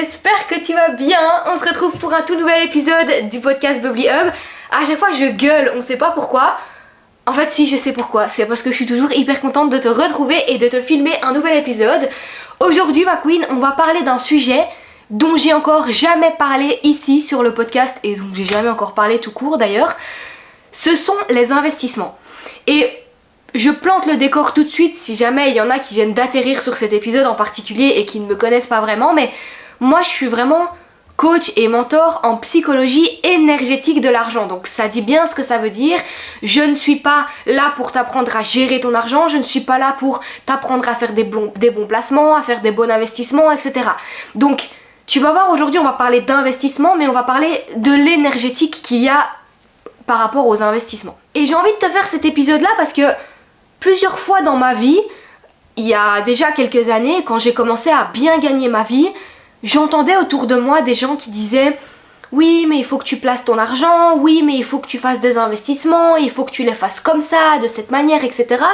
j'espère que tu vas bien. On se retrouve pour un tout nouvel épisode du podcast Bubbly Hub. À chaque fois je gueule, on sait pas pourquoi. En fait si, je sais pourquoi, c'est parce que je suis toujours hyper contente de te retrouver et de te filmer un nouvel épisode. Aujourd'hui ma queen, on va parler d'un sujet dont j'ai encore jamais parlé ici sur le podcast et dont j'ai jamais encore parlé tout court d'ailleurs. Ce sont les investissements. Et je plante le décor tout de suite si jamais il y en a qui viennent d'atterrir sur cet épisode en particulier et qui ne me connaissent pas vraiment, mais moi je suis vraiment coach et mentor en psychologie énergétique de l'argent. Donc ça dit bien ce que ça veut dire. Je ne suis pas là pour t'apprendre à gérer ton argent, je ne suis pas là pour t'apprendre à faire des bons placements, à faire des bons investissements, etc. Donc tu vas voir, aujourd'hui on va parler d'investissement, mais on va parler de l'énergétique qu'il y a par rapport aux investissements. Et j'ai envie de te faire cet épisode là parce que plusieurs fois dans ma vie, il y a déjà quelques années, quand j'ai commencé à bien gagner ma vie, j'entendais autour de moi des gens qui disaient « Oui, mais il faut que tu places ton argent, oui, mais il faut que tu fasses des investissements, il faut que tu les fasses comme ça, de cette manière, etc. »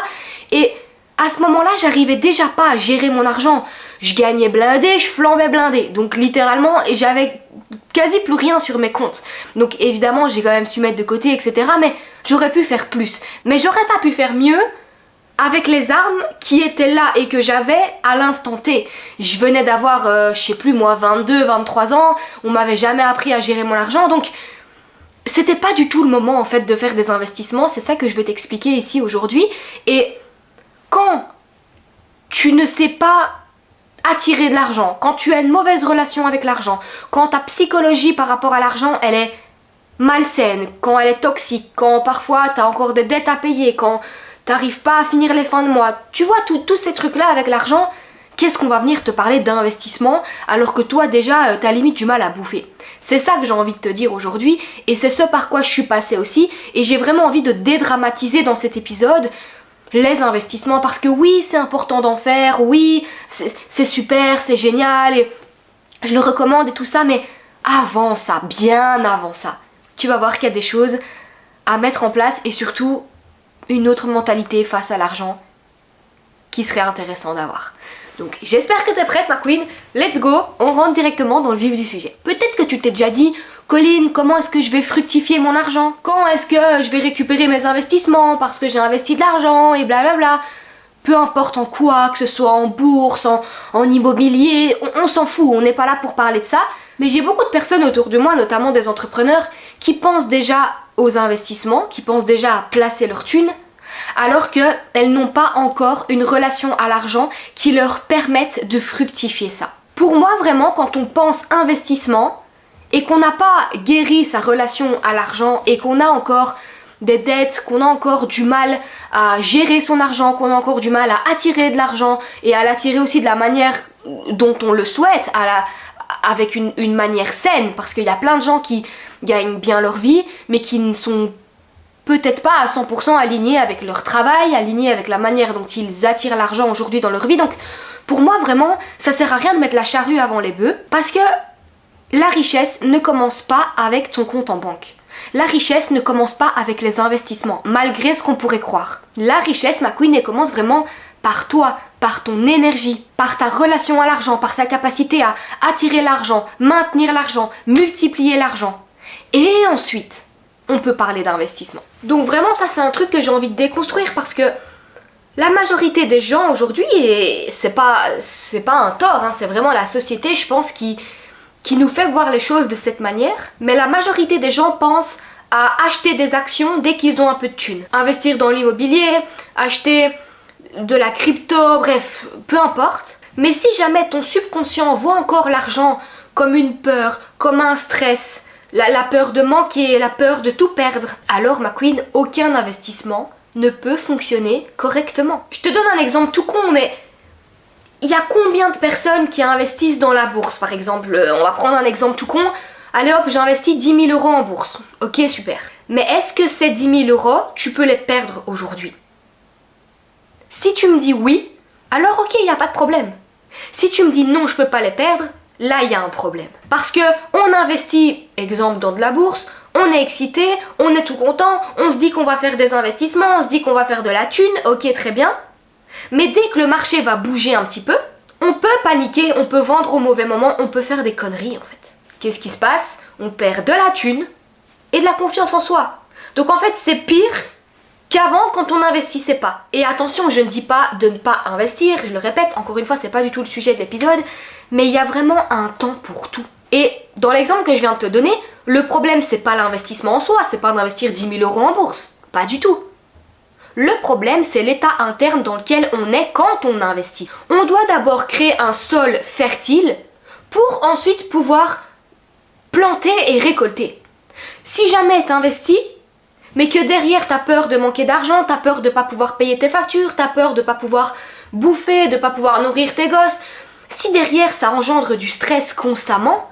Et à ce moment-là, j'arrivais déjà pas à gérer mon argent. Je gagnais blindé, je flambais blindé. Donc littéralement, j'avais quasi plus rien sur mes comptes. Donc évidemment, j'ai quand même su mettre de côté, etc. Mais j'aurais pu faire plus. Mais j'aurais pas pu faire mieux avec les armes qui étaient là et que j'avais à l'instant T. Je venais d'avoir, je sais plus moi, 22, 23 ans, on m'avait jamais appris à gérer mon argent, donc c'était pas du tout le moment en fait de faire des investissements, c'est ça que je vais t'expliquer ici aujourd'hui. Et quand tu ne sais pas attirer de l'argent, quand tu as une mauvaise relation avec l'argent, quand ta psychologie par rapport à l'argent, elle est malsaine, quand elle est toxique, quand parfois tu as encore des dettes à payer, quand t'arrives pas à finir les fins de mois, tu vois tous ces trucs là avec l'argent, qu'est-ce qu'on va venir te parler d'investissement alors que toi déjà t'as limite du mal à bouffer. C'est ça que j'ai envie de te dire aujourd'hui et c'est ce par quoi je suis passée aussi et j'ai vraiment envie de dédramatiser dans cet épisode les investissements parce que oui c'est important d'en faire, oui c'est super, c'est génial et je le recommande et tout ça, mais avant ça, bien avant ça, tu vas voir qu'il y a des choses à mettre en place et surtout une autre mentalité face à l'argent qui serait intéressant d'avoir. Donc j'espère que t'es prête ma queen, let's go, on rentre directement dans le vif du sujet. Peut-être que tu t'es déjà dit, Colline, comment est-ce que je vais fructifier mon argent? Quand est-ce que je vais récupérer mes investissements parce que j'ai investi de l'argent et blablabla. Peu importe en quoi, que ce soit en bourse, en immobilier, on s'en fout, on n'est pas là pour parler de ça. Mais j'ai beaucoup de personnes autour de moi, notamment des entrepreneurs, qui pensent déjà aux investissements, qui pensent déjà à placer leur thune, alors qu'elles n'ont pas encore une relation à l'argent qui leur permette de fructifier ça. Pour moi, vraiment, quand on pense investissement et qu'on n'a pas guéri sa relation à l'argent et qu'on a encore des dettes, qu'on a encore du mal à gérer son argent, qu'on a encore du mal à attirer de l'argent et à l'attirer aussi de la manière dont on le souhaite, avec une manière saine, parce qu'il y a plein de gens qui gagnent bien leur vie, mais qui ne sont peut-être pas à 100% alignés avec leur travail, alignés avec la manière dont ils attirent l'argent aujourd'hui dans leur vie. Donc pour moi vraiment, ça sert à rien de mettre la charrue avant les bœufs, parce que la richesse ne commence pas avec ton compte en banque. La richesse ne commence pas avec les investissements, malgré ce qu'on pourrait croire. La richesse, ma queen, elle commence vraiment par toi, par ton énergie, par ta relation à l'argent, par ta capacité à attirer l'argent, maintenir l'argent, multiplier l'argent. Et ensuite, on peut parler d'investissement. Donc vraiment, ça c'est un truc que j'ai envie de déconstruire parce que la majorité des gens aujourd'hui, et c'est pas un tort, hein, c'est vraiment la société, je pense, qui nous fait voir les choses de cette manière, mais la majorité des gens pensent à acheter des actions dès qu'ils ont un peu de thunes. Investir dans l'immobilier, acheter de la crypto, bref, peu importe. Mais si jamais ton subconscient voit encore l'argent comme une peur, comme un stress, la peur de manquer, la peur de tout perdre, alors ma queen, aucun investissement ne peut fonctionner correctement. Je te donne un exemple tout con, mais il y a combien de personnes qui investissent dans la bourse par exemple? On va prendre un exemple tout con. Allez hop, j'investis 10 000 € en bourse. Ok, super. Mais est-ce que ces 10 000 €, tu peux les perdre aujourd'hui? Si tu me dis oui, alors ok, il n'y a pas de problème. Si tu me dis non, je peux pas les perdre, là il y a un problème. Parce que on investit, exemple dans de la bourse, on est excité, on est tout content, on se dit qu'on va faire des investissements, on se dit qu'on va faire de la thune, ok très bien. Mais dès que le marché va bouger un petit peu, On peut paniquer, on peut vendre au mauvais moment, on peut faire des conneries en fait. Qu'est-ce qui se passe? On perd de la thune et de la confiance en soi. Donc en fait c'est pire qu'avant quand on n'investissait pas. Et attention, je ne dis pas de ne pas investir, je le répète, encore une fois c'est pas du tout le sujet de l'épisode, mais il y a vraiment un temps pour tout. Et dans l'exemple que je viens de te donner, le problème c'est pas l'investissement en soi, c'est pas d'investir 10 000 € en bourse, pas du tout. Le problème c'est l'état interne dans lequel on est quand on investit. On doit d'abord créer un sol fertile pour ensuite pouvoir planter et récolter. Si jamais tu investis, mais que derrière t'as peur de manquer d'argent, t'as peur de pas pouvoir payer tes factures, t'as peur de pas pouvoir bouffer, de pas pouvoir nourrir tes gosses, si derrière ça engendre du stress constamment,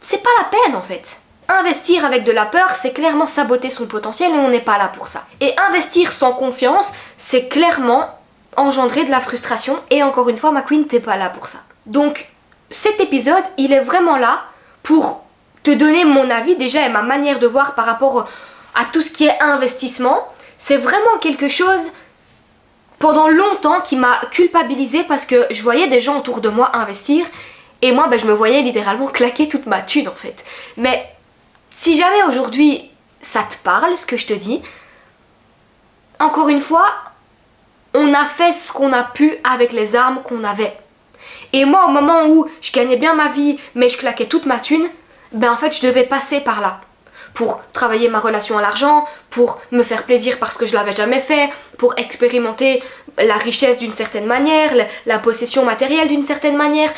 c'est pas la peine en fait. Investir avec de la peur, c'est clairement saboter son potentiel et on n'est pas là pour ça. Et investir sans confiance, c'est clairement engendrer de la frustration et encore une fois, ma queen, t'es pas là pour ça. Donc, cet épisode, il est vraiment là pour te donner mon avis déjà et ma manière de voir par rapport à tout ce qui est investissement. C'est vraiment quelque chose pendant longtemps qui m'a culpabilisée parce que je voyais des gens autour de moi investir et moi je me voyais littéralement claquer toute ma thune en fait. Mais si jamais aujourd'hui ça te parle ce que je te dis, encore une fois, on a fait ce qu'on a pu avec les armes qu'on avait. Et moi au moment où je gagnais bien ma vie mais je claquais toute ma thune, en fait je devais passer par là pour travailler ma relation à l'argent, pour me faire plaisir parce que je l'avais jamais fait, pour expérimenter la richesse d'une certaine manière, la possession matérielle d'une certaine manière.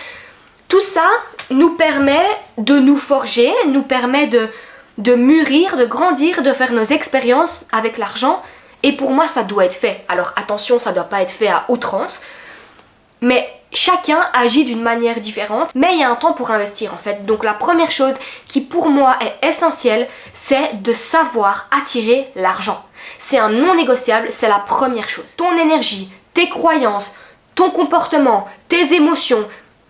Tout ça nous permet de nous forger, nous permet de mûrir, de grandir, de faire nos expériences avec l'argent. Et pour moi ça doit être fait. Alors attention, ça doit pas être fait à outrance, mais chacun agit d'une manière différente, mais il y a un temps pour investir en fait. Donc la première chose qui pour moi est essentielle, c'est de savoir attirer l'argent. C'est un non négociable, c'est la première chose. Ton énergie, tes croyances, ton comportement, tes émotions,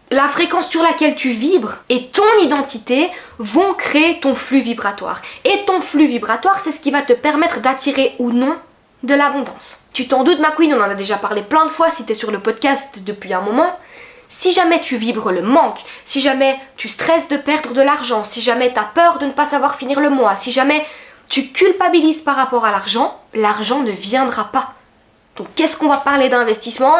la fréquence sur laquelle tu vibres et ton identité vont créer ton flux vibratoire. Et ton flux vibratoire, c'est ce qui va te permettre d'attirer ou non de l'abondance. Tu t'en doutes ma queen, on en a déjà parlé plein de fois si tu es sur le podcast depuis un moment. Si jamais tu vibres le manque, si jamais tu stresses de perdre de l'argent, si jamais tu as peur de ne pas savoir finir le mois, si jamais tu culpabilises par rapport à l'argent, l'argent ne viendra pas. Donc qu'est-ce qu'on va parler d'investissement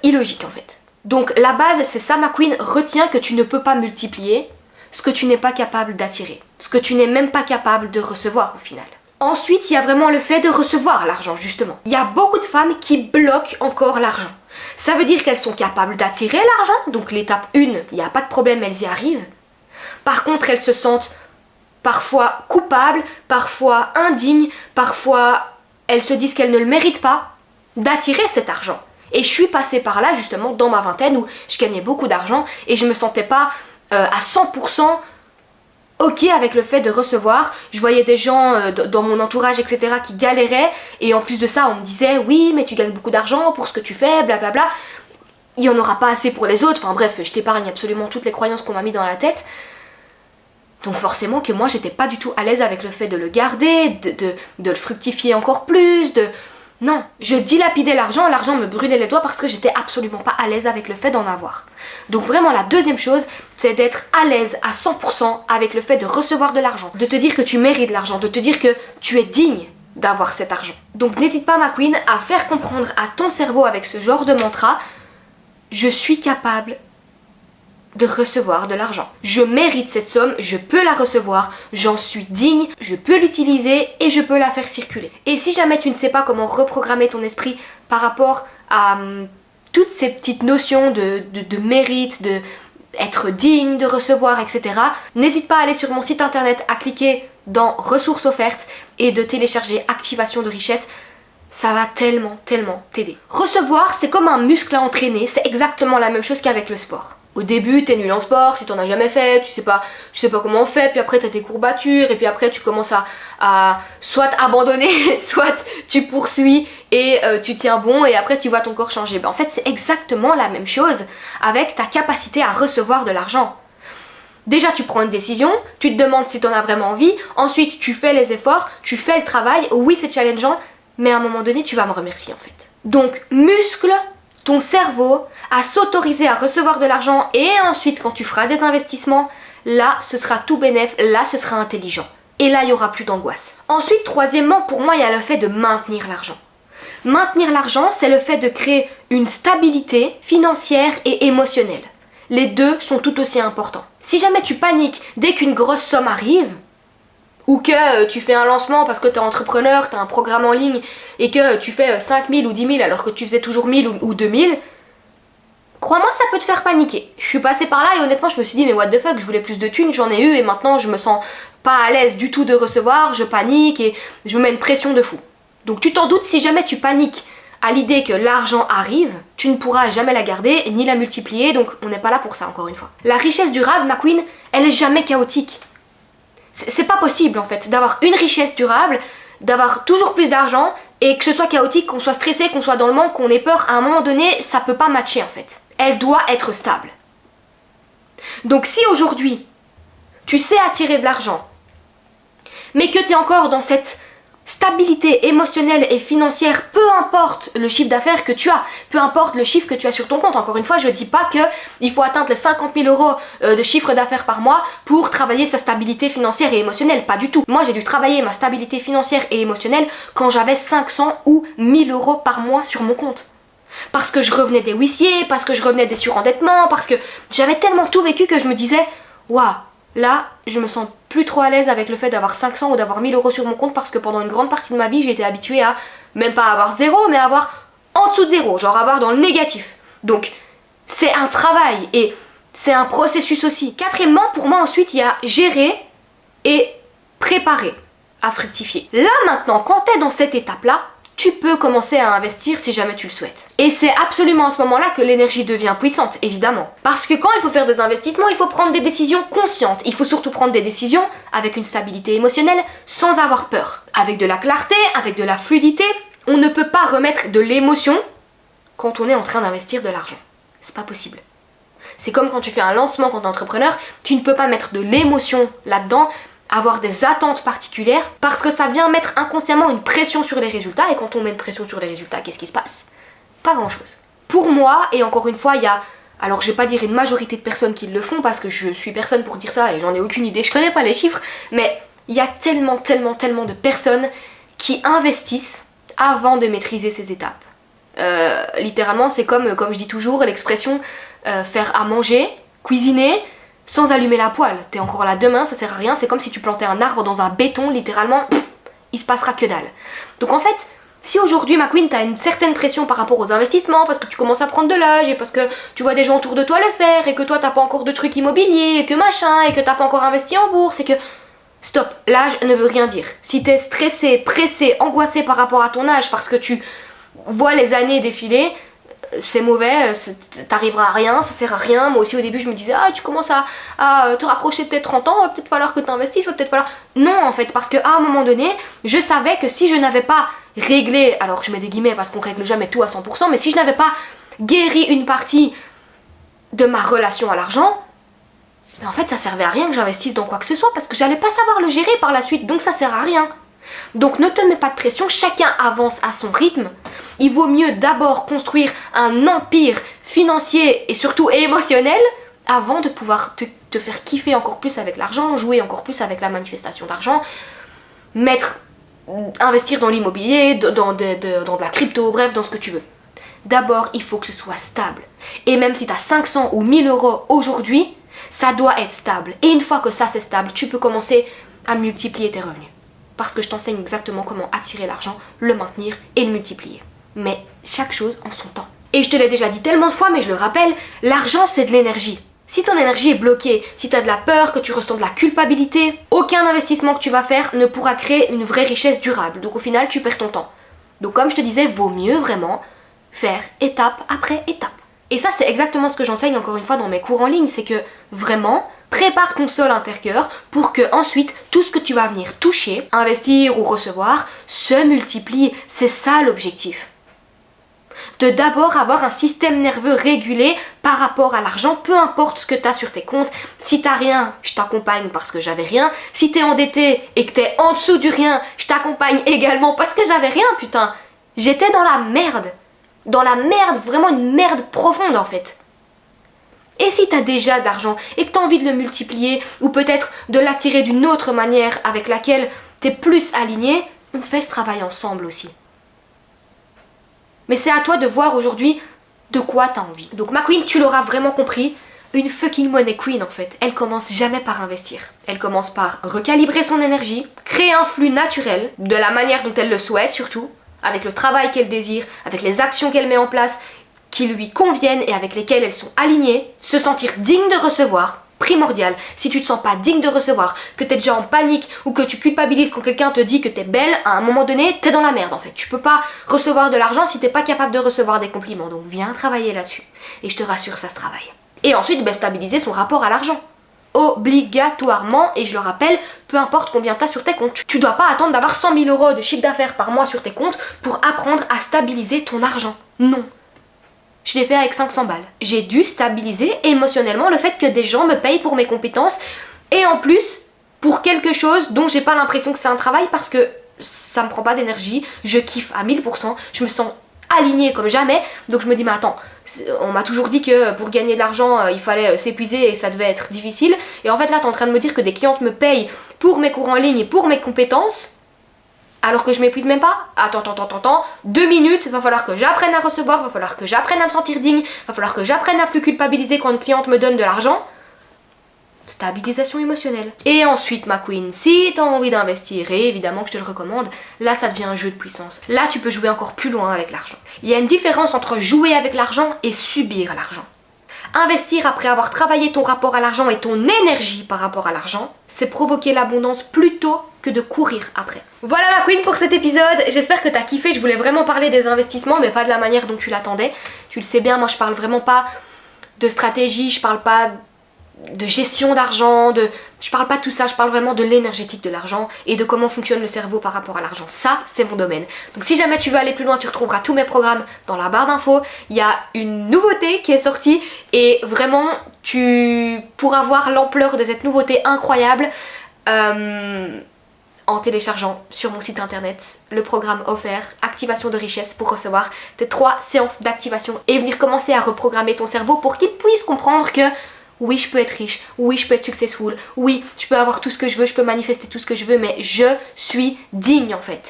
illogique en fait. Donc la base c'est ça ma queen, retiens que tu ne peux pas multiplier ce que tu n'es pas capable d'attirer, ce que tu n'es même pas capable de recevoir au final. Ensuite, il y a vraiment le fait de recevoir l'argent, justement. Il y a beaucoup de femmes qui bloquent encore l'argent. Ça veut dire qu'elles sont capables d'attirer l'argent, donc l'étape 1, il n'y a pas de problème, elles y arrivent. Par contre, elles se sentent parfois coupables, parfois indignes, parfois elles se disent qu'elles ne le méritent pas d'attirer cet argent. Et je suis passée par là, justement, dans ma vingtaine, où je gagnais beaucoup d'argent et je me sentais pas à 100% ok avec le fait de recevoir. Je voyais des gens dans mon entourage etc qui galéraient et en plus de ça on me disait oui mais tu gagnes beaucoup d'argent pour ce que tu fais blablabla, il n'y en aura pas assez pour les autres, enfin bref je t'épargne absolument toutes les croyances qu'on m'a mis dans la tête. Donc forcément que moi j'étais pas du tout à l'aise avec le fait de le garder, de le fructifier encore plus, non, je dilapidais l'argent me brûlait les doigts parce que j'étais absolument pas à l'aise avec le fait d'en avoir. Donc vraiment la deuxième chose, c'est d'être à l'aise à 100% avec le fait de recevoir de l'argent, de te dire que tu mérites de l'argent, de te dire que tu es digne d'avoir cet argent. Donc n'hésite pas ma queen à faire comprendre à ton cerveau avec ce genre de mantra, je suis capable de recevoir de l'argent. Je mérite cette somme, je peux la recevoir, j'en suis digne, je peux l'utiliser et je peux la faire circuler. Et si jamais tu ne sais pas comment reprogrammer ton esprit par rapport à toutes ces petites notions de mérite, de être digne de recevoir, etc. N'hésite pas à aller sur mon site internet, à cliquer dans ressources offertes et de télécharger activation de richesse. Ça va tellement t'aider. Recevoir, c'est comme un muscle à entraîner, c'est exactement la même chose qu'avec le sport. Au début, t'es nul en sport, si t'en as jamais fait, tu sais pas comment on fait, puis après t'as tes courbatures, et puis après tu commences à soit abandonner, soit tu poursuis et tu tiens bon, et après tu vois ton corps changer. En fait, c'est exactement la même chose avec ta capacité à recevoir de l'argent. Déjà, tu prends une décision, tu te demandes si t'en as vraiment envie, ensuite tu fais les efforts, tu fais le travail, oui c'est challengeant, mais à un moment donné, tu vas me remercier en fait. Donc, muscle ton cerveau à s'autoriser à recevoir de l'argent et ensuite quand tu feras des investissements, là ce sera tout bénef, là ce sera intelligent. Et là il n'y aura plus d'angoisse. Ensuite, troisièmement, pour moi il y a le fait de maintenir l'argent. Maintenir l'argent, c'est le fait de créer une stabilité financière et émotionnelle. Les deux sont tout aussi importants. Si jamais tu paniques dès qu'une grosse somme arrive, ou que tu fais un lancement parce que tu es entrepreneur, tu as un programme en ligne et que tu fais 5 000 ou 10 000 alors que tu faisais toujours 1 000 ou 2 000, crois-moi que ça peut te faire paniquer. Je suis passée par là et honnêtement je me suis dit mais what the fuck, je voulais plus de thunes, j'en ai eu et maintenant je me sens pas à l'aise du tout de recevoir, je panique et je me mets une pression de fou. Donc tu t'en doutes, si jamais tu paniques à l'idée que l'argent arrive, tu ne pourras jamais la garder ni la multiplier, donc on n'est pas là pour ça encore une fois. La richesse durable, ma queen, elle est jamais chaotique. C'est pas possible en fait d'avoir une richesse durable, d'avoir toujours plus d'argent et que ce soit chaotique, qu'on soit stressé, qu'on soit dans le manque, qu'on ait peur, à un moment donné, ça peut pas matcher en fait. Elle doit être stable. Donc si aujourd'hui, tu sais attirer de l'argent, mais que tu es encore dans cette stabilité émotionnelle et financière, peu importe le chiffre d'affaires que tu as, peu importe le chiffre que tu as sur ton compte. Encore une fois, je ne dis pas qu'il faut atteindre les 50 000 euros de chiffre d'affaires par mois pour travailler sa stabilité financière et émotionnelle, pas du tout. Moi, j'ai dû travailler ma stabilité financière et émotionnelle quand j'avais 500 ou 1000 euros par mois sur mon compte. Parce que je revenais des huissiers, parce que je revenais des surendettements, parce que j'avais tellement tout vécu que je me disais, waouh, là, je me sens plus trop à l'aise avec le fait d'avoir 500 ou d'avoir 1000 euros sur mon compte parce que pendant une grande partie de ma vie, j'ai été habituée à même pas avoir zéro, mais à avoir en dessous de zéro, genre avoir dans le négatif. Donc, c'est un travail et c'est un processus aussi. Quatrièmement, pour moi, ensuite, il y a gérer et préparer à fructifier. Là, maintenant, quand tu es dans cette étape-là, tu peux commencer à investir si jamais tu le souhaites. Et c'est absolument à ce moment-là que l'énergie devient puissante, évidemment. Parce que quand il faut faire des investissements, il faut prendre des décisions conscientes. Il faut surtout prendre des décisions avec une stabilité émotionnelle, sans avoir peur. Avec de la clarté, avec de la fluidité, on ne peut pas remettre de l'émotion quand on est en train d'investir de l'argent. C'est pas possible. C'est comme quand tu fais un lancement quand tu es entrepreneur, tu ne peux pas mettre de l'émotion là-dedans, avoir des attentes particulières, parce que ça vient mettre inconsciemment une pression sur les résultats, et quand on met une pression sur les résultats, qu'est-ce qui se passe? Pas grand chose. Pour moi, et encore une fois, il y a, alors je vais pas dire une majorité de personnes qui le font, parce que je suis personne pour dire ça, et j'en ai aucune idée, je connais pas les chiffres, mais il y a tellement de personnes qui investissent avant de maîtriser ces étapes. Littéralement, c'est comme je dis toujours, l'expression faire à manger, cuisiner, sans allumer la poêle. T'es encore là demain, ça sert à rien. C'est comme si tu plantais un arbre dans un béton, littéralement, il se passera que dalle. Donc en fait, si aujourd'hui, ma queen, t'as une certaine pression par rapport aux investissements, parce que tu commences à prendre de l'âge, et parce que tu vois des gens autour de toi le faire, et que toi t'as pas encore de trucs immobiliers, et que machin, et que t'as pas encore investi en bourse, et que... Stop, l'âge ne veut rien dire. Si t'es stressé, pressé, angoissé par rapport à ton âge, parce que tu vois les années défiler, c'est mauvais, t'arriveras à rien, ça sert à rien. Moi aussi au début je me disais, ah tu commences à te rapprocher de tes 30 ans, va peut-être falloir que t'investisses, va peut-être falloir... Non en fait, parce qu'à un moment donné, je savais que si je n'avais pas réglé, alors je mets des guillemets parce qu'on règle jamais tout à 100%, mais si je n'avais pas guéri une partie de ma relation à l'argent, mais en fait ça servait à rien que j'investisse dans quoi que ce soit, parce que j'allais pas savoir le gérer par la suite, donc ça sert à rien. Donc ne te mets pas de pression, chacun avance à son rythme. Il vaut mieux d'abord construire un empire financier et surtout émotionnel avant de pouvoir te faire kiffer encore plus avec l'argent, jouer encore plus avec la manifestation d'argent, investir dans l'immobilier, dans de la crypto, bref, dans ce que tu veux. D'abord, il faut que ce soit stable. Et même si tu as 500 ou 1000 euros aujourd'hui, ça doit être stable. Et une fois que ça c'est stable, tu peux commencer à multiplier tes revenus. Parce que je t'enseigne exactement comment attirer l'argent, le maintenir et le multiplier. Mais chaque chose en son temps. Et je te l'ai déjà dit tellement de fois, mais je le rappelle, l'argent c'est de l'énergie. Si ton énergie est bloquée, si tu as de la peur, que tu ressens de la culpabilité, aucun investissement que tu vas faire ne pourra créer une vraie richesse durable. Donc au final, tu perds ton temps. Donc comme je te disais, vaut mieux vraiment faire étape après étape. Et ça, c'est exactement ce que j'enseigne encore une fois dans mes cours en ligne, c'est que vraiment... Prépare ton sol intérieur pour que ensuite tout ce que tu vas venir toucher, investir ou recevoir se multiplie. C'est ça l'objectif. De d'abord avoir un système nerveux régulé par rapport à l'argent, peu importe ce que tu as sur tes comptes. Si tu n'as rien, je t'accompagne parce que j'avais rien. Si tu es endetté et que tu es en dessous du rien, je t'accompagne également parce que j'avais rien, putain. J'étais dans la merde. dans la merde, vraiment une merde profonde en fait. Et si tu as déjà de l'argent et que tu as envie de le multiplier ou peut-être de l'attirer d'une autre manière avec laquelle tu es plus aligné, on fait ce travail ensemble aussi. Mais c'est à toi de voir aujourd'hui de quoi tu as envie. Donc ma queen, tu l'auras vraiment compris, une fucking money queen en fait, elle commence jamais par investir. Elle commence par recalibrer son énergie, créer un flux naturel, de la manière dont elle le souhaite surtout, avec le travail qu'elle désire, avec les actions qu'elle met en place, qui lui conviennent et avec lesquelles elles sont alignées, se sentir digne de recevoir, primordial. Si tu te sens pas digne de recevoir, que tu es déjà en panique ou que tu culpabilises quand quelqu'un te dit que tu es belle, à un moment donné, tu es dans la merde en fait. Tu peux pas recevoir de l'argent si tu n'es pas capable de recevoir des compliments. Donc viens travailler là-dessus. Et je te rassure, ça se travaille. Et ensuite, stabiliser son rapport à l'argent. Obligatoirement, et je le rappelle, peu importe combien tu as sur tes comptes. Tu dois pas attendre d'avoir 100 000 euros de chiffre d'affaires par mois sur tes comptes pour apprendre à stabiliser ton argent. Non. Je l'ai fait avec 500 balles. J'ai dû stabiliser émotionnellement le fait que des gens me payent pour mes compétences et en plus pour quelque chose dont j'ai pas l'impression que c'est un travail parce que ça me prend pas d'énergie, je kiffe à 1000%, je me sens alignée comme jamais. Donc je me dis mais attends, on m'a toujours dit que pour gagner de l'argent il fallait s'épuiser et ça devait être difficile. Et en fait là t'es en train de me dire que des clientes me payent pour mes cours en ligne et pour mes compétences alors que je m'épuise même pas. Attends, 2 minutes, va falloir que j'apprenne à recevoir, va falloir que j'apprenne à me sentir digne, va falloir que j'apprenne à plus culpabiliser quand une cliente me donne de l'argent. Stabilisation émotionnelle. Et ensuite ma queen, si t'as envie d'investir, et évidemment que je te le recommande, là ça devient un jeu de puissance. Là tu peux jouer encore plus loin avec l'argent. Il y a une différence entre jouer avec l'argent et subir l'argent. Investir après avoir travaillé ton rapport à l'argent et ton énergie par rapport à l'argent, c'est provoquer l'abondance plutôt que de courir après. Voilà ma queen pour cet épisode, j'espère que t'as kiffé, je voulais vraiment parler des investissements mais pas de la manière dont tu l'attendais. Tu le sais bien, moi je parle vraiment pas de stratégie, je parle pas de gestion d'argent, je parle pas de tout ça, je parle vraiment de l'énergétique de l'argent et de comment fonctionne le cerveau par rapport à l'argent. Ça, c'est mon domaine. Donc si jamais tu veux aller plus loin, tu retrouveras tous mes programmes dans la barre d'infos. Il y a une nouveauté qui est sortie et vraiment, tu pourras voir l'ampleur de cette nouveauté incroyable en téléchargeant sur mon site internet le programme offert Activation de richesse pour recevoir tes 3 séances d'activation et venir commencer à reprogrammer ton cerveau pour qu'il puisse comprendre que oui, je peux être riche, oui, je peux être successful, oui, je peux avoir tout ce que je veux, je peux manifester tout ce que je veux, mais je suis digne en fait.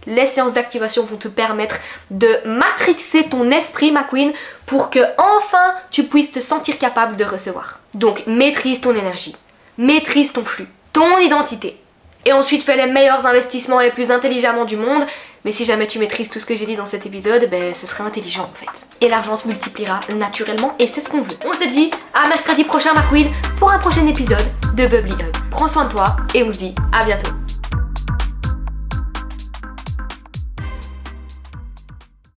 Les séances d'activation vont te permettre de matrixer ton esprit, ma queen, pour que enfin tu puisses te sentir capable de recevoir. Donc maîtrise ton énergie, maîtrise ton flux, ton identité. Et ensuite fais les meilleurs investissements les plus intelligemment du monde. Mais si jamais tu maîtrises tout ce que j'ai dit dans cet épisode, ce serait intelligent en fait. Et l'argent se multipliera naturellement et c'est ce qu'on veut. On se dit à mercredi prochain ma queen pour un prochain épisode de Bubbly Hub. Prends soin de toi et on se dit à bientôt.